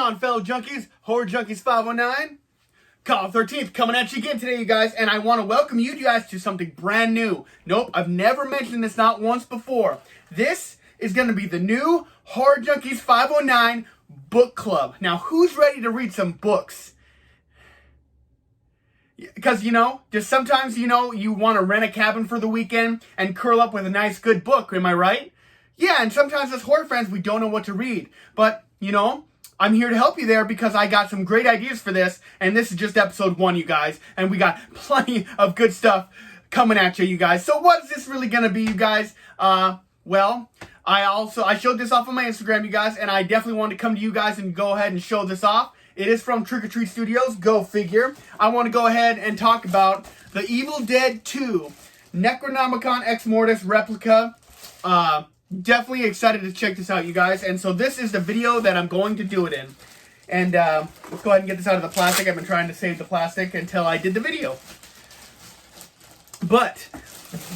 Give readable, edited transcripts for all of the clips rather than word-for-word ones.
on, fellow junkies? Horror Junkies 509. Call 13th coming at you again today, you guys, and I want to welcome you guys to something brand new. Nope, I've never mentioned this not once before. This is going to be the new Horror Junkies 509 book club. Now, who's ready to read some books? Because, just sometimes, you want to rent a cabin for the weekend and curl up with a nice, good book. Am I right? Yeah, and sometimes as horror fans, we don't know what to read. But, I'm here to help you there because I got some great ideas for this. And this is just episode 1, you guys. And we got plenty of good stuff coming at you, you guys. So what is this really going to be, you guys? Well, I showed this off on my Instagram, you guys. And I definitely wanted to come to you guys and go ahead and show this off. It is from Trick or Treat Studios, go figure. I want to go ahead and talk about the Evil Dead 2 Necronomicon Ex-Mortis replica. Definitely excited to check this out, you guys. And so this is the video that I'm going to do it in. And let's go ahead and get this out of the plastic. I've been trying to save the plastic until I did the video. But,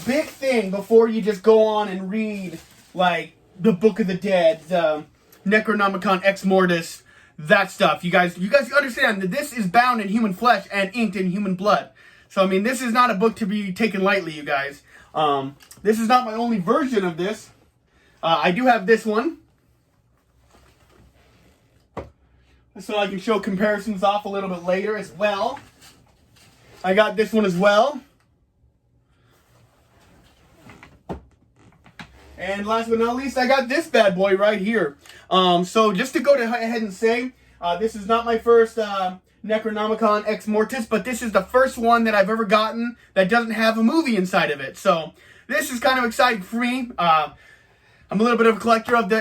big thing before you just go on and read, like, the Book of the Dead, the Necronomicon Ex-Mortis, that stuff. You guys understand that this is bound in human flesh and inked in human blood. So, I mean, this is not a book to be taken lightly, you guys. This is not my only version of this. I do have this one. So I can show comparisons off a little bit later as well. I got this one as well. And last but not least, I got this bad boy right here. So just to go ahead and say, this is not my first Necronomicon Ex-Mortis, but this is the first one that I've ever gotten that doesn't have a movie inside of it. So this is kind of exciting for me. I'm a little bit of a collector of the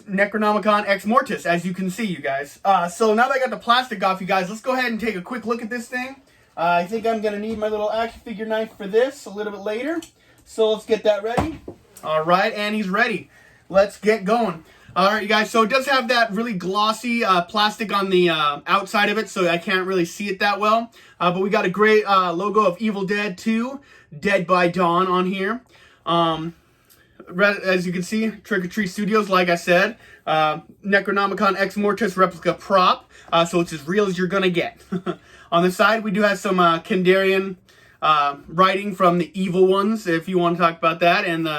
Necronomicon Ex-Mortis, as you can see, you guys. So now that I got the plastic off, you guys, let's go ahead and take a quick look at this thing. I think I'm going to need my little action figure knife for this a little bit later. So let's get that ready. All right, and he's ready. Let's get going. All right, you guys, so it does have that really glossy plastic on the outside of it, so I can't really see it that well. But we got a great logo of Evil Dead 2, Dead by Dawn on here. As you can see, Trick or Treat Studios, like I said, Necronomicon Ex-Mortis replica prop, so it's as real as you're gonna get. On the side, we do have some Kandarian writing from the evil ones, if you want to talk about that, and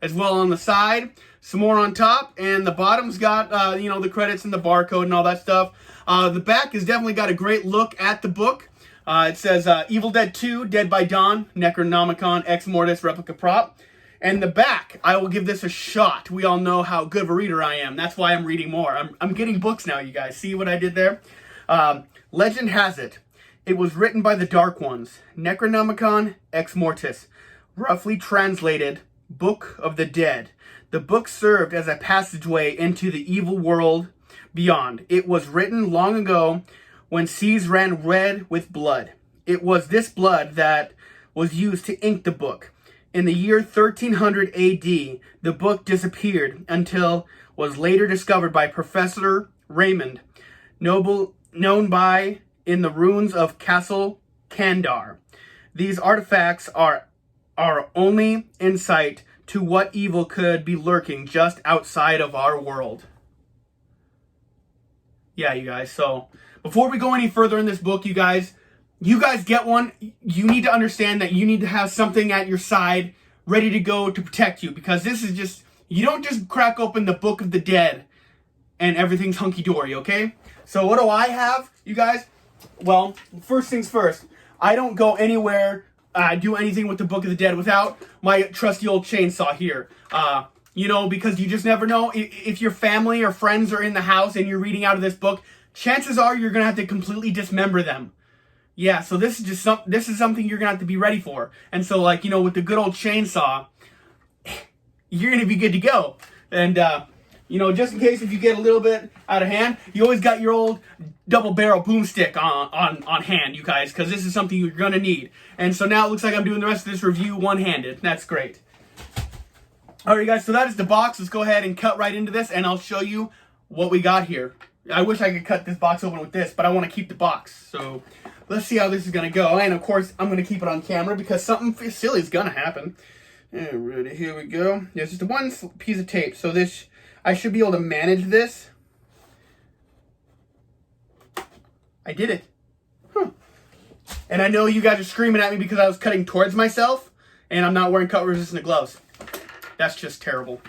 as well on the side, some more on top, and the bottom's got the credits and the barcode and all that stuff. The back has definitely got a great look at the book. It says Evil Dead 2, Dead by Dawn, Necronomicon Ex-Mortis replica prop. And the back, I will give this a shot. We all know how good of a reader I am. That's why I'm reading more. I'm getting books now, you guys. See what I did there? Legend has it. It was written by the Dark Ones. Necronomicon Ex-Mortis. Roughly translated, Book of the Dead. The book served as a passageway into the evil world beyond. It was written long ago when seas ran red with blood. It was this blood that was used to ink the book. In the year 1300 AD, the book disappeared until was later discovered by Professor Raymond, known by in the ruins of Castle Kandar. These artifacts are our only insight to what evil could be lurking just outside of our world. Yeah, you guys, so before we go any further in this book, you guys get one. You need to understand that you need to have something at your side ready to go to protect you, because this is just, you don't just crack open the Book of the Dead and everything's hunky-dory, okay? So what do I have, you guys? Well, first things first, I don't go anywhere, do anything with the Book of the Dead without my trusty old chainsaw here. Because you just never know. If your family or friends are in the house and you're reading out of this book, chances are you're going to have to completely dismember them. Yeah, so this is something you're going to have to be ready for. And so, with the good old chainsaw, you're going to be good to go. And, just in case if you get a little bit out of hand, you always got your old double-barrel boomstick on hand, you guys, because this is something you're going to need. And so now it looks like I'm doing the rest of this review one-handed. That's great. All right, guys, so that is the box. Let's go ahead and cut right into this, and I'll show you what we got here. I wish I could cut this box open with this, but I want to keep the box. So let's see how this is going to go. And, of course, I'm going to keep it on camera because something silly is going to happen. Alrighty, here we go. There's just one piece of tape. So I should be able to manage this. I did it. Huh. And I know you guys are screaming at me because I was cutting towards myself, and I'm not wearing cut-resistant gloves. That's just terrible.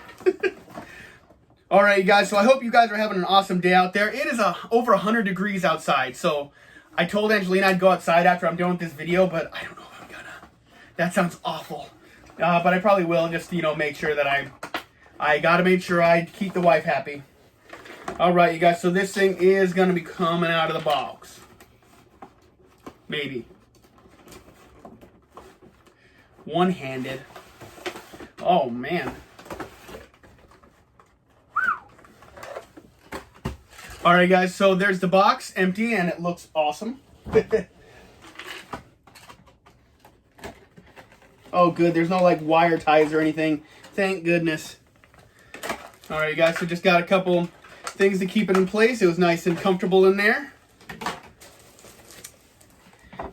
All right, you guys, so I hope you guys are having an awesome day out there. It is over 100 degrees outside, so I told Angelina I'd go outside after I'm done with this video, but I don't know if I'm gonna. That sounds awful. But I probably will, just, you know, make sure that I gotta make sure I keep the wife happy. All right, you guys, so this thing is gonna be coming out of the box. Maybe. One-handed. Oh, man. All right, guys, so there's the box, empty, and it looks awesome. Oh, good. There's no, like, wire ties or anything. Thank goodness. All right, guys, so just got a couple things to keep it in place. It was nice and comfortable in there.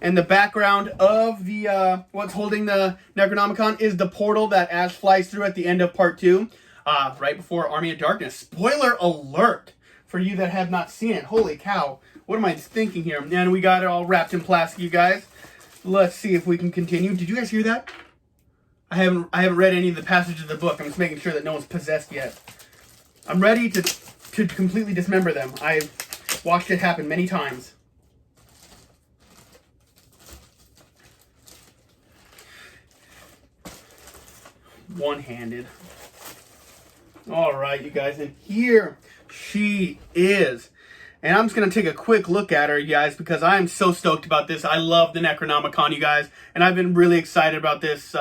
And the background of the what's holding the Necronomicon is the portal that Ash flies through at the end of part 2, right before Army of Darkness. Spoiler alert for you that have not seen it. Holy cow. What am I thinking here? And we got it all wrapped in plastic, you guys. Let's see if we can continue. Did you guys hear that? I haven't read any of the passages of the book. I'm just making sure that no one's possessed yet. I'm ready to completely dismember them. I've watched it happen many times. One-handed. All right, you guys, and here she is. And I'm just going to take a quick look at her, you guys, because I am so stoked about this. I love the Necronomicon, you guys, and I've been really excited about this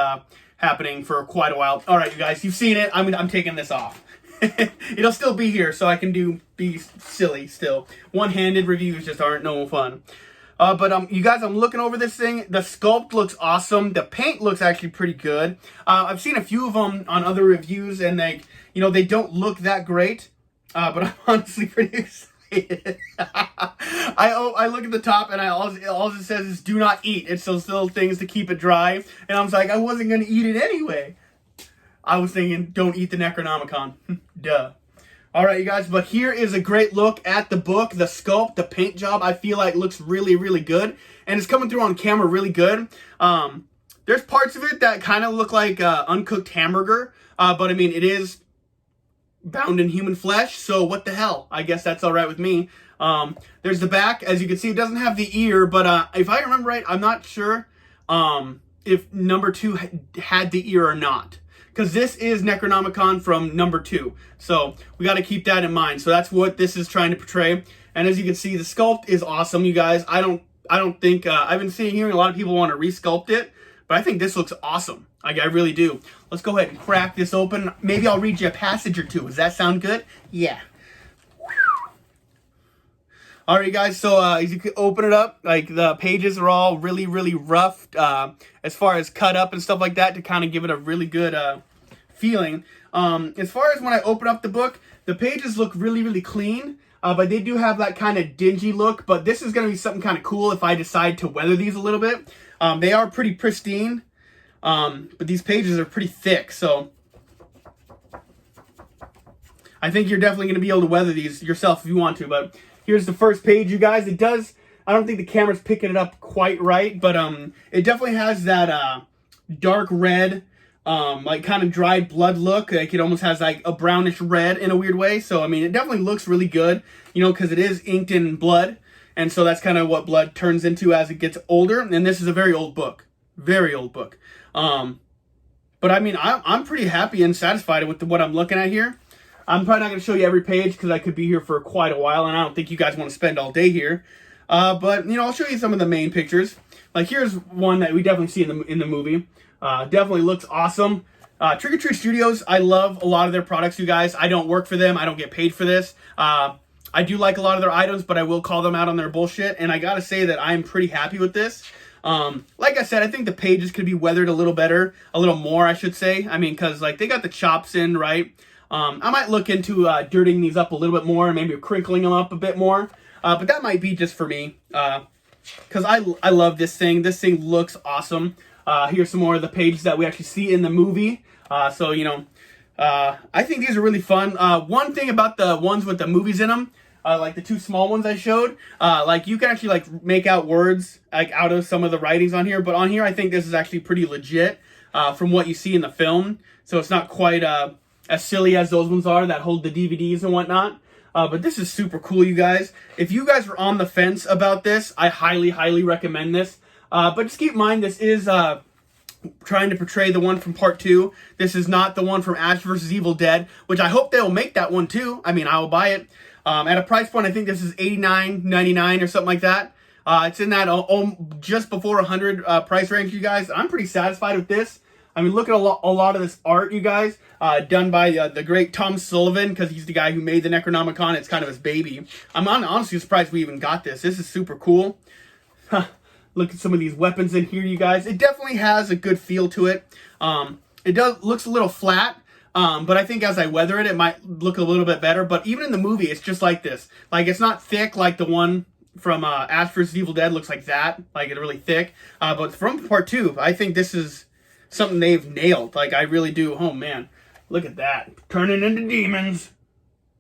happening for quite a while. All right, you guys, you've seen it. I'm taking this off. It'll still be here, so I can be silly still. One-handed reviews just aren't no fun. But you guys, I'm looking over this thing. The sculpt looks awesome. The paint looks actually pretty good. I've seen a few of them on other reviews, and they don't look that great. But I'm honestly pretty excited. I look at the top, and all it says is "Do not eat." It's those little things to keep it dry, and I was like, I wasn't gonna eat it anyway. I was thinking, don't eat the Necronomicon. Duh. All right, you guys, but here is a great look at the book, the sculpt, the paint job. I feel like looks really, really good, and it's coming through on camera really good. There's parts of it that kind of look like uncooked hamburger, but I mean, it is bound in human flesh, so what the hell? I guess that's all right with me. There's the back. As you can see, it doesn't have the ear, but if I remember right, I'm not sure if number 2 had the ear or not. Because this is Necronomicon from number 2. So we got to keep that in mind. So that's what this is trying to portray. And as you can see, the sculpt is awesome, you guys. I don't think, I've been hearing a lot of people want to resculpt it, but I think this looks awesome. I really do. Let's go ahead and crack this open. Maybe I'll read you a passage or two. Does that sound good? Yeah. All right, guys, so as you can open it up, like the pages are all really, really rough as far as cut up and stuff like that to kind of give it a really good feeling. As far as when I open up the book, the pages look really, really clean, but they do have that kind of dingy look, but this is going to be something kind of cool if I decide to weather these a little bit. They are pretty pristine, but these pages are pretty thick, so I think you're definitely going to be able to weather these yourself if you want to, but here's the first page, you guys. It does, I don't think the camera's picking it up quite right, but it definitely has that dark red, like kind of dried blood look. Like it almost has like a brownish red in a weird way. So, I mean, it definitely looks really good, because it is inked in blood. And so that's kind of what blood turns into as it gets older. And this is a very old book. Very old book. But I mean, I'm pretty happy and satisfied with what I'm looking at here. I'm probably not going to show you every page because I could be here for quite a while, and I don't think you guys want to spend all day here. But, I'll show you some of the main pictures. Like, here's one that we definitely see in the movie. Definitely looks awesome. Trick or Treat Studios, I love a lot of their products, you guys. I don't work for them. I don't get paid for this. I do like a lot of their items, but I will call them out on their bullshit. And I got to say that I'm pretty happy with this. Like I said, I think the pages could be weathered a little better. A little more, I should say. I mean, because, like, they got the chops in, right? I might look into dirtying these up a little bit more and maybe crinkling them up a bit more. But that might be just for me. Because I love this thing. This thing looks awesome. Here's some more of the pages that we actually see in the movie. So, I think these are really fun. One thing about the ones with the movies in them, like the two small ones I showed. Like you can actually like make out words like out of some of the writings on here, but on here I think this is actually pretty legit from what you see in the film. So it's not quite as silly as those ones are that hold the DVDs and whatnot. But this is super cool, you guys. If you guys are on the fence about this, I highly, highly recommend this. But just keep in mind, this is trying to portray the one from part 2. This is not the one from Ash vs. Evil Dead, which I hope they'll make that one too. I mean, I will buy it. At a price point, I think this is $89.99 or something like that. It's in that just before 100 price range, you guys. I'm pretty satisfied with this. I mean, look at a lot of this art, you guys, done by the great Tom Sullivan, because he's the guy who made the Necronomicon. It's kind of his baby. I'm honestly surprised we even got this. This is super cool. Look at some of these weapons in here, you guys. It definitely has a good feel to it. It looks a little flat, but I think as I weather it, it might look a little bit better. But even in the movie, it's just like this. Like, it's not thick like the one from Ash vs. Evil Dead looks like that. Like, it's really thick. But from part 2, I think this is something they've nailed. Like, I really do. Oh, man. Look at that. Turning into demons.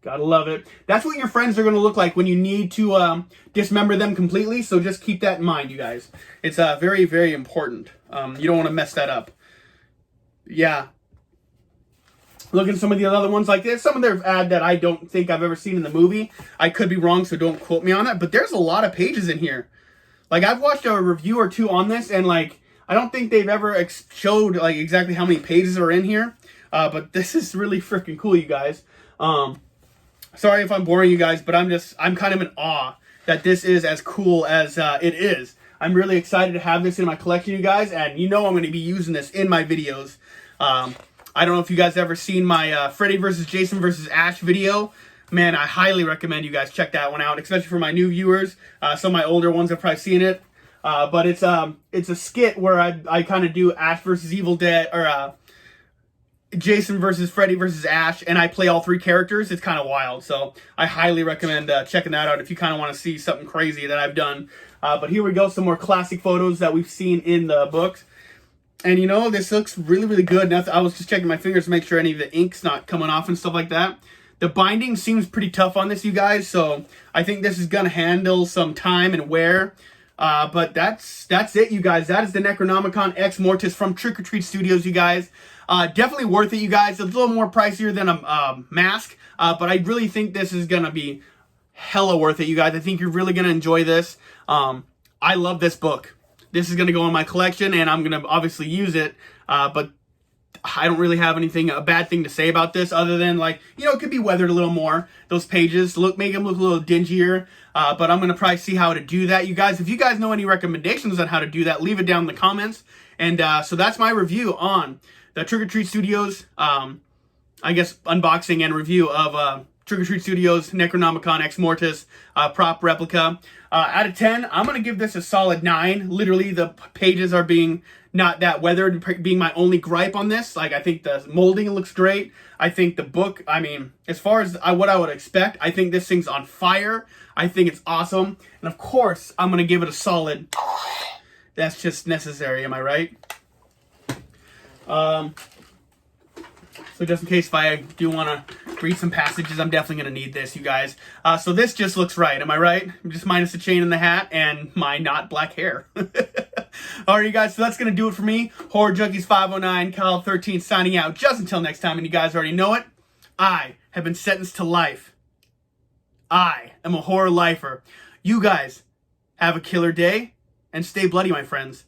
Gotta love it. That's what your friends are going to look like when you need to dismember them completely. So just keep that in mind, you guys. It's very, very important. You don't want to mess that up. Yeah. Look at some of the other ones like this. Some of their ad that I don't think I've ever seen in the movie. I could be wrong, so don't quote me on that. But there's a lot of pages in here. Like, I've watched a review or two on this, and like, I don't think they've ever showed like exactly how many pages are in here. But this is really freaking cool, you guys. Sorry if I'm boring you guys, but I'm kind of in awe that this is as cool as it is. I'm really excited to have this in my collection, you guys, and you know I'm going to be using this in my videos. I don't know if you guys ever seen my Freddy vs. Jason vs. Ash video. Man, I highly recommend you guys check that one out, especially for my new viewers. Some of my older ones have probably seen it. But it's a skit where I kind of do Ash vs. Evil Dead, or Jason versus Freddy versus Ash, and I play all 3 characters. It's kind of wild, so I highly recommend checking that out if you kind of want to see something crazy that I've done. But here we go, some more classic photos that we've seen in the books. And you know, this looks really, really good. Now, I was just checking my fingers to make sure any of the ink's not coming off and stuff like that. The binding seems pretty tough on this, you guys, so I think this is going to handle some time and wear. But that's it, you guys. That is the Necronomicon Ex-Mortis from Trick or Treat Studios, you guys. Definitely worth it, you guys. It's a little more pricier than a mask, but I really think this is gonna be hella worth it, you guys. I think you're really gonna enjoy this. I love this book. This is gonna go in my collection, and I'm gonna obviously use it, but I don't really have a bad thing to say about this, other than, like, you know, it could be weathered a little more. Those pages make them look a little dingier, but I'm gonna probably see how to do that, you guys. If you guys know any recommendations on how to do that, leave it down in the comments. And so that's my review on the Trick or Treat Studios, I guess, unboxing and review of Trick or Treat Studios Necronomicon Ex-Mortis prop replica. Out of 10, I'm going to give this a solid 9. Literally, the pages are being not that weathered, being my only gripe on this. Like, I think the molding looks great. I think the book, I mean, as far as what I would expect, I think this thing's on fire. I think it's awesome. And of course, I'm going to give it a solid... That's just necessary, am I right? So just in case if I do want to read some passages, I'm definitely going to need this, you guys. So this just looks right, am I right? Just minus the chain and the hat and my not black hair. Alright, you guys, so that's going to do it for me. Horror Junkies 509, Kyle 13 signing out. Just until next time, and you guys already know it, I have been sentenced to life. I am a horror lifer. You guys have a killer day, and stay bloody, my friends.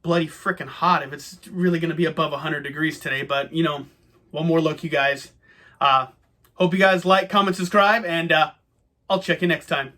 Bloody frickin' hot if it's really going to be above 100 degrees today, but, you know, one more look, you guys. Hope you guys like, comment, subscribe, and I'll check you next time.